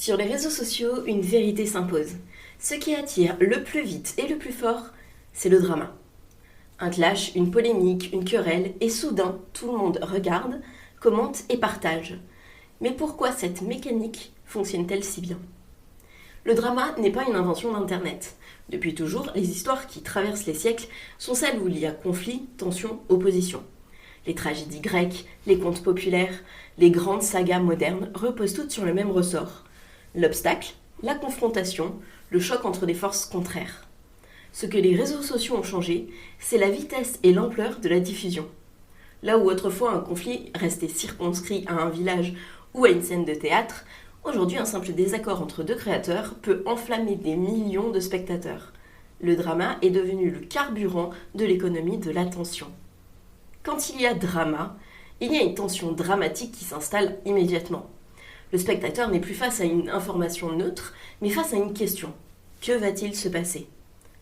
Sur les réseaux sociaux, une vérité s'impose. Ce qui attire le plus vite et le plus fort, c'est le drama. Un clash, une polémique, une querelle, et soudain, tout le monde regarde, commente et partage. Mais pourquoi cette mécanique fonctionne-t-elle si bien ? Le drama n'est pas une invention d'Internet. Depuis toujours, les histoires qui traversent les siècles sont celles où il y a conflit, tension, opposition. Les tragédies grecques, les contes populaires, les grandes sagas modernes reposent toutes sur le même ressort. L'obstacle, la confrontation, le choc entre des forces contraires. Ce que les réseaux sociaux ont changé, c'est la vitesse et l'ampleur de la diffusion. Là où autrefois un conflit restait circonscrit à un village ou à une scène de théâtre, aujourd'hui un simple désaccord entre deux créateurs peut enflammer des millions de spectateurs. Le drama est devenu le carburant de l'économie de l'attention. Quand il y a drama, il y a une tension dramatique qui s'installe immédiatement. Le spectateur n'est plus face à une information neutre, mais face à une question. Que va-t-il se passer ?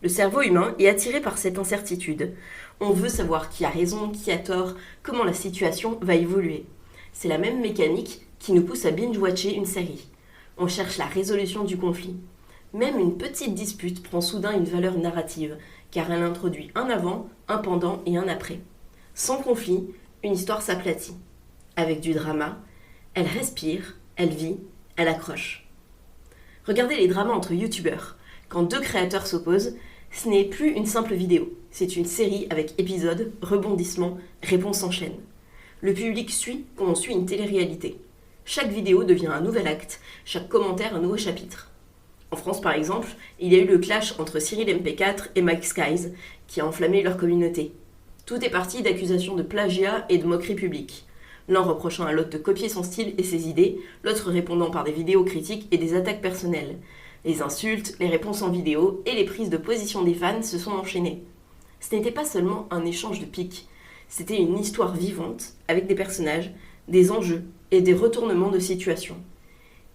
Le cerveau humain est attiré par cette incertitude. On veut savoir qui a raison, qui a tort, comment la situation va évoluer. C'est la même mécanique qui nous pousse à binge-watcher une série. On cherche la résolution du conflit. Même une petite dispute prend soudain une valeur narrative, car elle introduit un avant, un pendant et un après. Sans conflit, une histoire s'aplatit. Avec du drama, elle respire, elle vit, elle accroche. Regardez les dramas entre youtubeurs. Quand deux créateurs s'opposent, ce n'est plus une simple vidéo. C'est une série avec épisodes, rebondissements, réponses en chaîne. Le public suit comme on suit une télé-réalité. Chaque vidéo devient un nouvel acte, chaque commentaire un nouveau chapitre. En France par exemple, il y a eu le clash entre Cyril MP4 et Mike Skies, qui a enflammé leur communauté. Tout est parti d'accusations de plagiat et de moquerie publique. L'un reprochant à l'autre de copier son style et ses idées, l'autre répondant par des vidéos critiques et des attaques personnelles. Les insultes, les réponses en vidéo et les prises de position des fans se sont enchaînées. Ce n'était pas seulement un échange de piques, c'était une histoire vivante avec des personnages, des enjeux et des retournements de situation.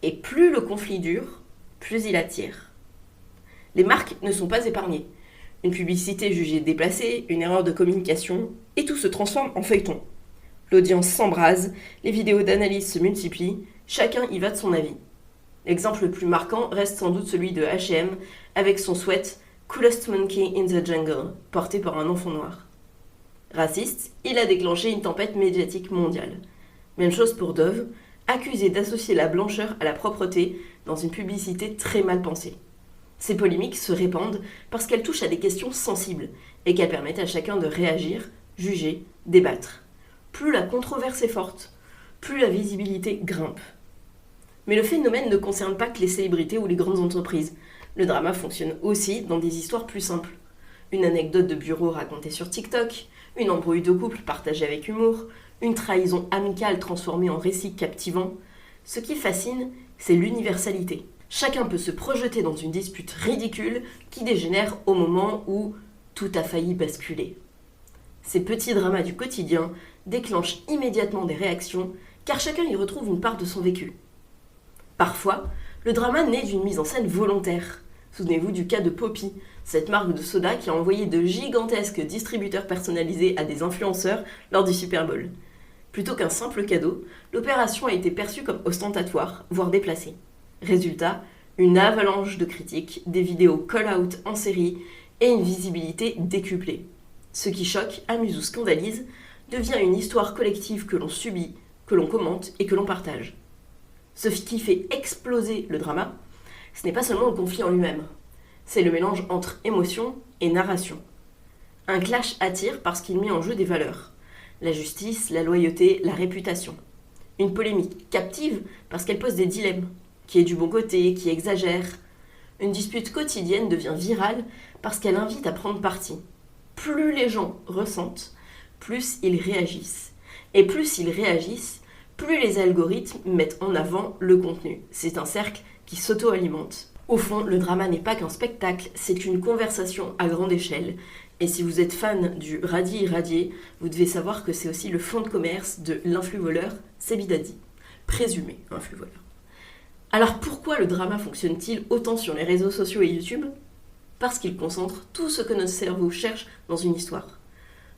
Et plus le conflit dure, plus il attire. Les marques ne sont pas épargnées. Une publicité jugée déplacée, une erreur de communication, et tout se transforme en feuilleton. L'audience s'embrase, les vidéos d'analyse se multiplient, chacun y va de son avis. L'exemple le plus marquant reste sans doute celui de H&M avec son sweat « Coolest Monkey in the Jungle » porté par un enfant noir. Raciste, il a déclenché une tempête médiatique mondiale. Même chose pour Dove, accusé d'associer la blancheur à la propreté dans une publicité très mal pensée. Ces polémiques se répandent parce qu'elles touchent à des questions sensibles et qu'elles permettent à chacun de réagir, juger, débattre. Plus la controverse est forte, plus la visibilité grimpe. Mais le phénomène ne concerne pas que les célébrités ou les grandes entreprises. Le drama fonctionne aussi dans des histoires plus simples. Une anecdote de bureau racontée sur TikTok, une embrouille de couple partagée avec humour, une trahison amicale transformée en récit captivant. Ce qui fascine, c'est l'universalité. Chacun peut se projeter dans une dispute ridicule qui dégénère au moment où tout a failli basculer. Ces petits dramas du quotidien déclenchent immédiatement des réactions, car chacun y retrouve une part de son vécu. Parfois, le drama naît d'une mise en scène volontaire. Souvenez-vous du cas de Poppi, cette marque de soda qui a envoyé de gigantesques distributeurs personnalisés à des influenceurs lors du Super Bowl. Plutôt qu'un simple cadeau, l'opération a été perçue comme ostentatoire, voire déplacée. Résultat, une avalanche de critiques, des vidéos call-out en série et une visibilité décuplée. Ce qui choque, amuse ou scandalise devient une histoire collective que l'on subit, que l'on commente et que l'on partage. Ce qui fait exploser le drama, ce n'est pas seulement le conflit en lui-même, c'est le mélange entre émotion et narration. Un clash attire parce qu'il met en jeu des valeurs, la justice, la loyauté, la réputation. Une polémique captive parce qu'elle pose des dilemmes, qui est du bon côté, qui exagère. Une dispute quotidienne devient virale parce qu'elle invite à prendre parti. Plus les gens ressentent, plus ils réagissent. Et plus ils réagissent, plus les algorithmes mettent en avant le contenu. C'est un cercle qui s'auto-alimente. Au fond, le drama n'est pas qu'un spectacle, c'est une conversation à grande échelle. Et si vous êtes fan du radis irradié, vous devez savoir que c'est aussi le fonds de commerce de l'influvoleur Sebi Dadi, présumé influvoleur. Alors pourquoi le drama fonctionne-t-il autant sur les réseaux sociaux et YouTube ? Parce qu'il concentre tout ce que notre cerveau cherche dans une histoire.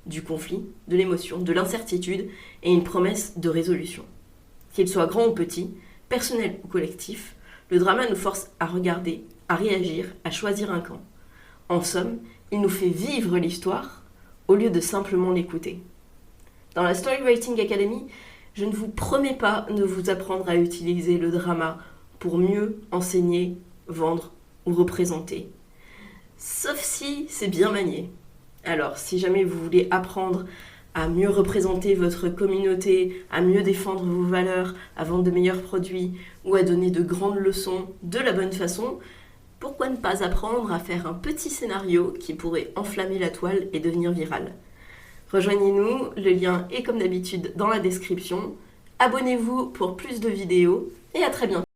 Du conflit, de l'émotion, de l'incertitude et une promesse de résolution. Qu'il soit grand ou petit, personnel ou collectif, Le drama nous force à regarder, à réagir, à choisir un camp. En somme, il nous fait vivre l'histoire au lieu de simplement l'écouter. Dans la Storywriting Academy, je ne vous promets pas de vous apprendre à utiliser le drama pour mieux enseigner, vendre ou représenter. Sauf si c'est bien manié. Alors, si jamais vous voulez apprendre à mieux représenter votre communauté, à mieux défendre vos valeurs, à vendre de meilleurs produits ou à donner de grandes leçons de la bonne façon, pourquoi ne pas apprendre à faire un petit scénario qui pourrait enflammer la toile et devenir viral ? Rejoignez-nous, le lien est comme d'habitude dans la description. Abonnez-vous pour plus de vidéos et à très bientôt.